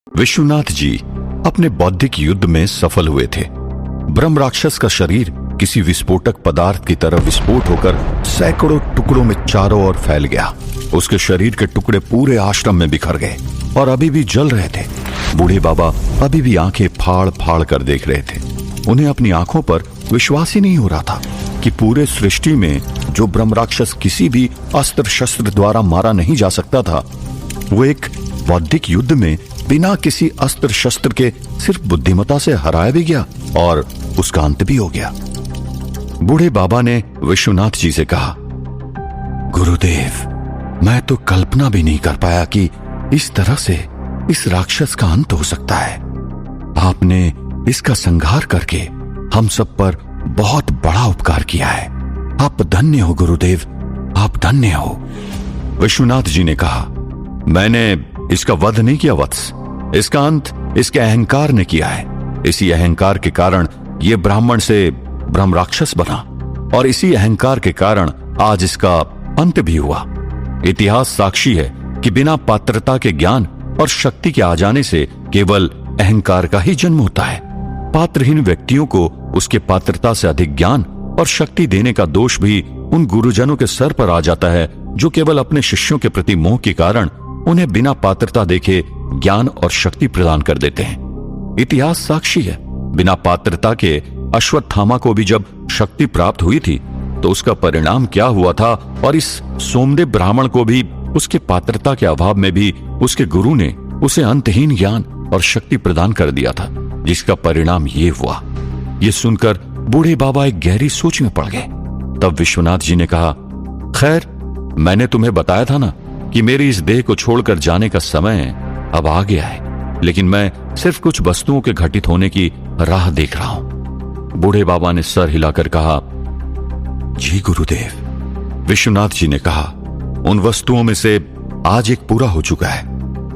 विश्वनाथ जी अपने बौद्धिक युद्ध में सफल हुए थे। ब्रह्म राक्षस का शरीर किसी विस्फोटक पदार्थ की तरह विस्फोट होकर सैकड़ों टुकड़ों में चारों ओर फैल गया। उसके शरीर के टुकड़े पूरे आश्रम में बिखर गए और अभी भी जल रहे थे। बूढ़े बाबा अभी भी आंखें फाड़ फाड़ कर देख रहे थे। उन्हें अपनी आंखों पर विश्वास ही नहीं हो रहा था कि पूरे सृष्टि में जो ब्रह्म राक्षस किसी भी अस्त्र शस्त्र द्वारा मारा नहीं जा सकता था, वो एक बौद्धिक युद्ध में बिना किसी अस्त्र शस्त्र के सिर्फ बुद्धिमत्ता से हराया भी गया और उसका अंत भी हो गया। बूढ़े बाबा ने विश्वनाथ जी से कहा, गुरुदेव, मैं तो कल्पना भी नहीं कर पाया कि इस तरह से इस राक्षस का अंत हो सकता है। आपने इसका संहार करके हम सब पर बहुत बड़ा उपकार किया है। आप धन्य हो गुरुदेव, आप धन्य हो। विश्वनाथ जी ने कहा, मैंने इसका वध नहीं किया वत्स, इसका अंत इसके अहंकार ने किया है। इसी अहंकार के कारण ये ब्राह्मण से ब्रह्म राक्षस बना और इसी अहंकार के कारण आज इसका अंत भी हुआ। इतिहास साक्षी है कि बिना पात्रता के ज्ञान और शक्ति के आ जाने से केवल अहंकार का ही जन्म होता है। पात्रहीन व्यक्तियों को उसके पात्रता से अधिक ज्ञान और शक्ति देने का दोष भी उन गुरुजनों के सर पर आ जाता है जो केवल अपने शिष्यों के प्रति मोह के कारण उन्हें बिना पात्रता देखे ज्ञान और शक्ति प्रदान कर देते हैं। इतिहास साक्षी है, बिना पात्रता के अश्वत्थामा को भी जब शक्ति प्राप्त हुई थी तो उसका परिणाम क्या हुआ था, और इस सोमदेव ब्राह्मण को भी उसके पात्रता के अभाव में भी उसके गुरु ने उसे अंतहीन ज्ञान और शक्ति प्रदान कर दिया था, जिसका परिणाम ये हुआ। ये सुनकर बूढ़े बाबा एक गहरी सोच में पड़ गए। तब विश्वनाथ जी ने कहा, खैर, मैंने तुम्हें बताया था ना कि मेरी इस देह को छोड़कर जाने का समय अब आ गया है, लेकिन मैं सिर्फ कुछ वस्तुओं के घटित होने की राह देख रहा हूं। बूढ़े बाबा ने सर हिलाकर कहा, जी गुरुदेव। विश्वनाथ जी ने कहा, उन वस्तुओं में से आज एक पूरा हो चुका है।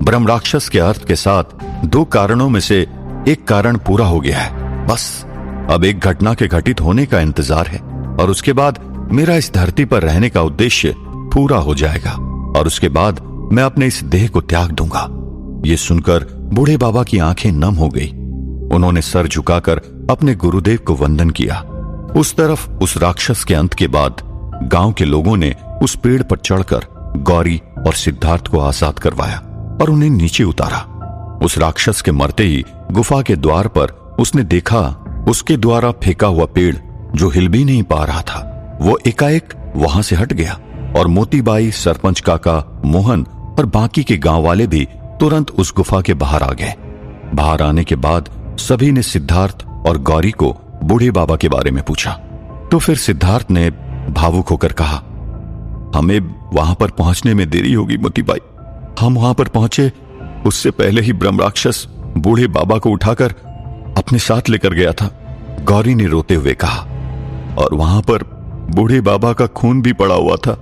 ब्रह्म राक्षस के अर्थ के साथ दो कारणों में से एक कारण पूरा हो गया है। बस अब एक घटना के घटित होने का इंतजार है और उसके बाद मेरा इस धरती पर रहने का उद्देश्य पूरा हो जाएगा और उसके बाद मैं अपने इस देह को त्याग दूंगा। ये सुनकर बूढ़े बाबा की आंखें नम हो गई। उन्होंने सर झुकाकर अपने गुरुदेव को वंदन किया। उस तरफ उस राक्षस के अंत के बाद गांव के लोगों ने उस पेड़ पर चढ़कर गौरी और सिद्धार्थ को आजाद करवाया और उन्हें नीचे उतारा। उस राक्षस के मरते ही गुफा के द्वार पर उसने देखा उसके द्वारा फेंका हुआ पेड़, जो हिल भी नहीं पा रहा था, वो एकाएक वहां से हट गया और मोतीबाई, सरपंच काका, मोहन और बाकी के गांव वाले भी तुरंत उस गुफा के बाहर आ गए। बाहर आने के बाद सभी ने सिद्धार्थ और गौरी को बूढ़े बाबा के बारे में पूछा। तो फिर सिद्धार्थ ने भावुक होकर कहा, हमें वहां पर पहुंचने में देरी होगी मोतीबाई। हम वहां पर पहुंचे उससे पहले ही ब्रह्म राक्षस बूढ़े बाबा को उठाकर अपने साथ लेकर गया था, गौरी ने रोते हुए कहा। और वहां पर बूढ़े बाबा का खून भी पड़ा हुआ था।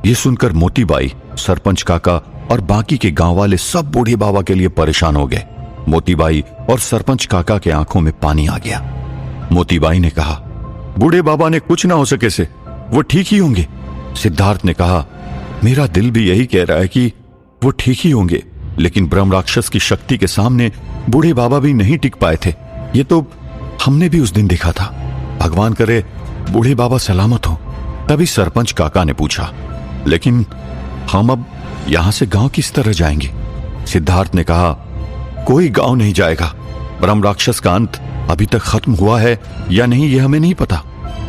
ये सुनकर मोतीबाई, सरपंच काका और बाकी के गांव वाले सब बूढ़े बाबा के लिए परेशान हो गए। मोतीबाई और सरपंच काका के आंखों में पानी आ गया। मोतीबाई ने कहा, बूढ़े बाबा ने कुछ ना हो सके से, वो ठीक ही होंगे। सिद्धार्थ ने कहा, मेरा दिल भी यही कह रहा है कि वो ठीक ही होंगे, लेकिन ब्रह्म राक्षस की शक्ति के सामने बूढ़े बाबा भी नहीं टिक पाए थे। ये तो हमने भी उस दिन देखा था। भगवान करे बूढ़े बाबा सलामत हो। तभी सरपंच काका ने पूछा, लेकिन हम अब यहां से गांव किस तरह जाएंगे? सिद्धार्थ ने कहा, कोई गांव नहीं जाएगा। ब्रह्म राक्षस का अंत अभी तक खत्म हुआ है या नहीं, यह हमें नहीं पता।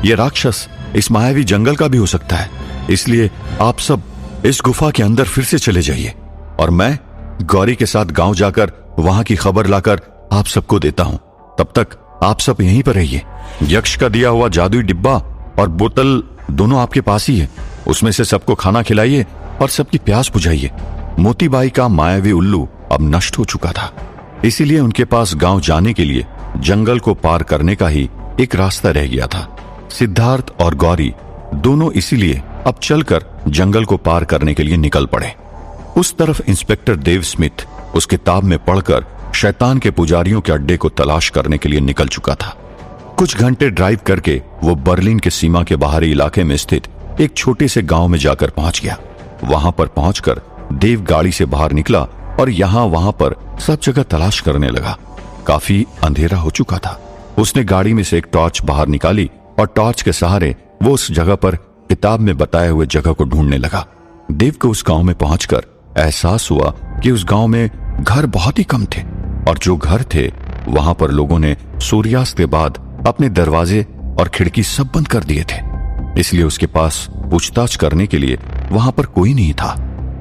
यह राक्षस इस मायावी जंगल का भी हो सकता है। इसलिए आप सब इस गुफा के अंदर फिर से चले जाइए और मैं गौरी के साथ गांव जाकर वहां की खबर लाकर आप सबको देता हूं। तब तक आप सब यहीं पर रहिए। यक्ष का दिया हुआ जादुई डिब्बा और बोतल दोनों आपके पास ही है। उसमें से सबको खाना खिलाइए और सबकी प्यास बुझाइए। मोतीबाई का मायावी उल्लू अब नष्ट हो चुका था, इसीलिए उनके पास गांव जाने के लिए जंगल को पार करने का ही एक रास्ता रह गया था। सिद्धार्थ और गौरी दोनों इसीलिए अब चलकर जंगल को पार करने के लिए निकल पड़े। उस तरफ इंस्पेक्टर देव स्मिथ उस किताब में पढ़कर शैतान के पुजारियों के अड्डे को तलाश करने के लिए निकल चुका था। कुछ घंटे ड्राइव करके वो बर्लिन के सीमा के बाहरी इलाके में स्थित एक छोटे से गांव में जाकर पहुंच गया। वहां पर पहुंचकर देव गाड़ी से बाहर निकला और यहाँ वहां पर सब जगह तलाश करने लगा। काफी अंधेरा हो चुका था। उसने गाड़ी में से एक टॉर्च बाहर निकाली और टॉर्च के सहारे वो उस जगह पर किताब में बताए हुए जगह को ढूंढने लगा। देव को उस गांव में पहुंचकर एहसास हुआ कि उस गांव में घर बहुत ही कम थे और जो घर थे वहां पर लोगों ने सूर्यास्त के बाद अपने दरवाजे और खिड़की सब बंद कर दिए थे। इसलिए उसके पास पूछताछ करने के लिए वहां पर कोई नहीं था।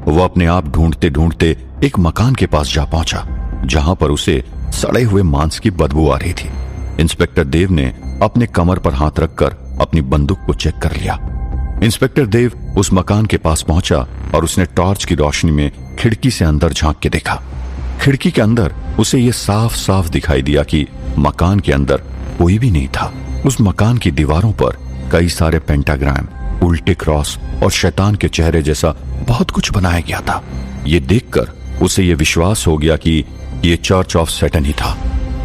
वो अपने आप ढूंढते ढूंढते एक मकान के पास जा पहुंचा जहां पर उसे सड़े हुए मांस की बदबू आ रही थी। इंस्पेक्टर देव ने अपने कमर पर हाथ रखकर अपनी बंदूक को चेक कर लिया। इंस्पेक्टर देव उस मकान के पास पहुंचा और उसने टॉर्च की रोशनी में खिड़की से अंदर झांक के देखा। खिड़की के अंदर उसे यह साफ साफ दिखाई दिया कि मकान के अंदर कोई भी नहीं था। उस मकान की दीवारों पर कई सारे पेंटाग्राम, उल्टे क्रॉस और शैतान के चेहरे जैसा बहुत कुछ बनाया गया था। ये देखकर उसे यह विश्वास हो गया कि ये चर्च ऑफ सैटन ही था।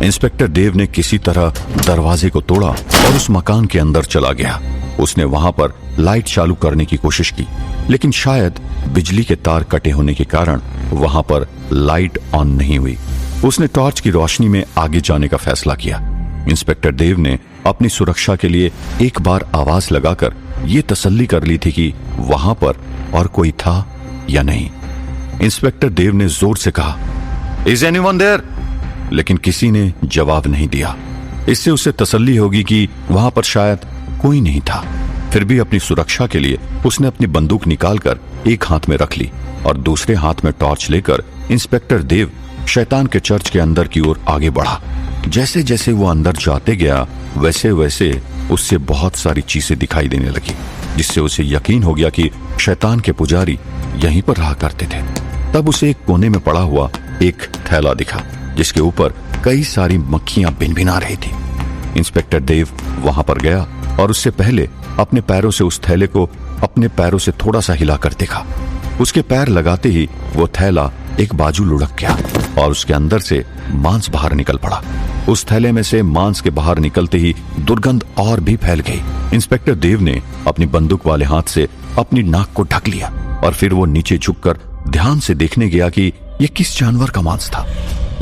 इंस्पेक्टर देव ने किसी तरह दरवाजे को तोड़ा और उस मकान के अंदर चला गया। उसने वहां पर लाइट चालू करने की कोशिश की, लेकिन शायद बिजली के तार कटे होने के कारण वहां पर लाइट ऑन नहीं हुई। उसने टॉर्च की रोशनी में आगे जाने का फैसला किया। इंस्पेक्टर देव ने अपनी सुरक्षा के लिए एक बार आवाज लगाकर ये तसल्ली कर ली थी कि वहां पर और कोई था या नहीं। इंस्पेक्टर देव ने जोर से कहा, इज एनीवन देयर? लेकिन किसी ने जवाब नहीं दिया। इससे उसे तसल्ली होगी कि वहां पर शायद कोई नहीं था। फिर भी अपनी सुरक्षा के लिए उसने अपनी बंदूक निकालकर एक हाथ में रख ली और दूसरे हाथ में टॉर्च लेकर इंस्पेक्टर देव शैतान के चर्च के अंदर की ओर आगे बढ़ा। जैसे जैसे वो अंदर जाते गया वैसे वैसे उससे बहुत सारी चीजें दिखाई देने लगी, जिससे उसे यकीन हो गया कि शैतान के पुजारी यहीं पर रहा करते थे। तब उसे एक कोने में पड़ा हुआ एक थैला दिखा जिसके ऊपर कई सारी मक्खियां भिनभिना रही थी। इंस्पेक्टर देव वहां पर गया और उससे पहले अपने पैरों से उस थैले को अपने पैरों से थोड़ा सा हिलाकर देखा। उसके पैर लगाते ही वो थैला एक बाजू लुढ़क गया और उसके अंदर से मांस बाहर निकल पड़ा। उस थैले में से मांस के बाहर निकलते ही दुर्गंध और भी फैल गई। इंस्पेक्टर देव ने अपनी बंदूक वाले हाथ से अपनी नाक को ढक लिया और फिर वो नीचे झुककर ध्यान से देखने गया कि ये किस जानवर का मांस था।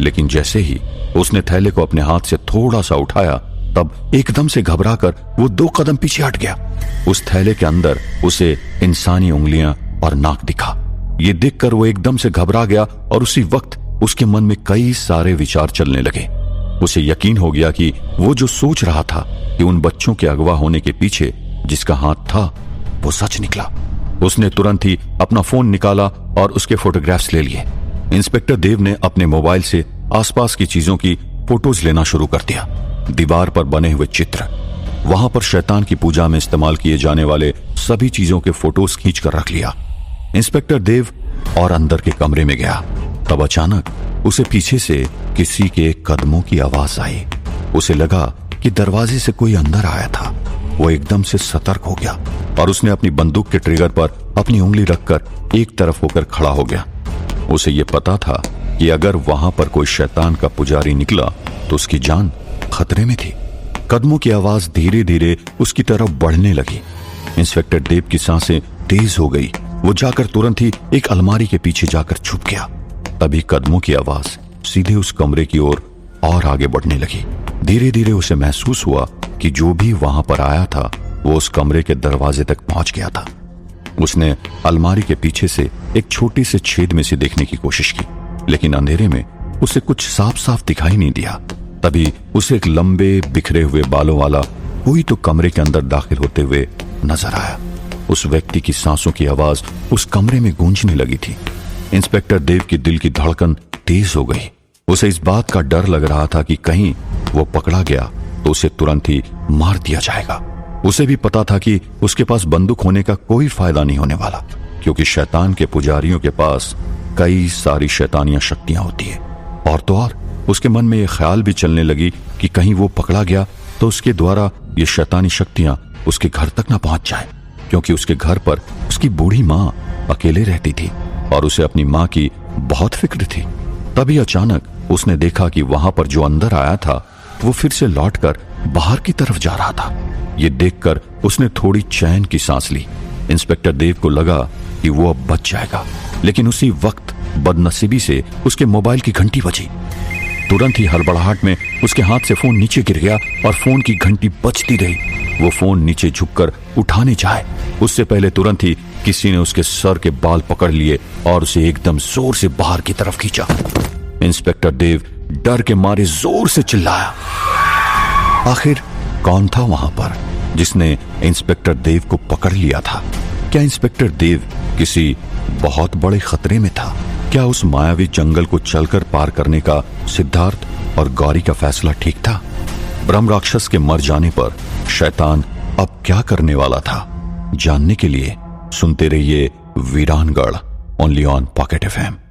लेकिन जैसे ही उसने थैले को अपने हाथ से थोड़ा सा उठाया, तब एकदम से घबराकर वो 2 कदम पीछे हट गया। उस थैले के अंदर उसे इंसानी उंगलियां और नाक दिखा। ये देखकर वो एकदम से घबरा गया और उसी वक्त उसके मन में कई सारे विचार चलने लगे। उसे यकीन हो गया कि वो जो सोच रहा था कि उन बच्चों के अगवा होने के पीछे जिसका हाथ था वो सच निकला। उसने तुरंत ही अपना फोन निकाला और उसके फोटोग्राफ्स ले लिए। इंस्पेक्टर देव ने अपने मोबाइल से आसपास की चीजों की फोटोज लेना शुरू कर दिया। दीवार पर बने हुए चित्र, वहां पर शैतान की पूजा में इस्तेमाल किए जाने वाले सभी चीजों के फोटोज खींचकर रख लिया। इंस्पेक्टर देव और अंदर के कमरे में गया। तब अचानक उसे पीछे से किसी के कदमों की आवाज आई। उसे लगा कि दरवाजे से कोई अंदर आया था। वो एकदम से सतर्क हो गया और उसने अपनी बंदूक के ट्रिगर पर अपनी उंगली रखकर एक तरफ होकर खड़ा हो गया। उसे ये पता था कि अगर वहां पर कोई शैतान का पुजारी निकला तो उसकी जान खतरे में थी। कदमों की आवाज धीरे धीरे उसकी तरफ बढ़ने लगी। इंस्पेक्टर देव की सांसें तेज हो गई। वो जाकर तुरंत ही एक अलमारी के पीछे जाकर छुप गया। तभी कदमों की आवाज सीधे उस कमरे की ओर और आगे बढ़ने लगी। धीरे धीरे उसे महसूस हुआ कि जो भी वहां पर आया था वो उस कमरे के दरवाजे तक पहुंच गया था। उसने अलमारी के पीछे से एक छोटे से छेद में से देखने की कोशिश की, लेकिन अंधेरे में उसे कुछ साफ साफ दिखाई नहीं दिया। तभी उसे एक लंबे बिखरे हुए बालों वाला कोई तो कमरे के अंदर दाखिल होते हुए नजर आया। उस व्यक्ति की सांसों की आवाज उस कमरे में गूंजने लगी थी। इंस्पेक्टर देव की दिल की धड़कन तेज हो गई। उसे इस बात का डर लग रहा था कि कहीं वो पकड़ा गया तो उसे तुरंत ही मार दिया जाएगा। उसे भी पता था कि उसके पास बंदूक होने का कोई फायदा नहीं होने वाला, क्योंकि शैतान के पुजारियों के पास कई सारी शैतानियां शक्तियां होती है। और तो और उसके मन में यह ख्याल भी चलने लगी कि कहीं वो पकड़ा गया तो उसके द्वारा ये शैतानी शक्तियां उसके घर तक ना पहुंच जाए, क्योंकि उसके घर पर उसकी बूढ़ी माँ अकेले रहती थी और उसे अपनी माँ की बहुत फिक्र थी। तभी अचानक उसने देखा कि वहां पर जो अंदर आया था वो फिर से लौटकर बाहर की तरफ जा रहा था। ये देखकर उसने थोड़ी चैन की सांस ली। इंस्पेक्टर देव को लगा कि वो अब बच जाएगा, लेकिन उसी वक्त बदनसीबी से उसके मोबाइल की घंटी बजी। तुरंत ही हड़बड़ाहट में उसके हाथ से फोन नीचे गिर गया और फोन की घंटी बजती रही। वो फोन नीचे झुककर उठाने जाए, उससे पहले तुरंत ही किसी ने उसके सर के बाल पकड़ लिए और उसे एकदम जोर से बाहर की तरफ खींचा। इंस्पेक्टर देव डर के मारे जोर से चिल्लाया। आखिर कौन था वहां पर जिसने इंस्पेक्टर देव को पकड़ लिया था? क्या इंस्पेक्टर देव किसी बहुत बड़े खतरे में था? क्या उस मायावी जंगल को चलकर पार करने का सिद्धार्थ और गौरी का फैसला ठीक था? ब्रह्म राक्षस के मर जाने पर शैतान अब क्या करने वाला था? जानने के लिए सुनते रहिए वीरानगढ़, ओनली ऑन पॉकेट FM।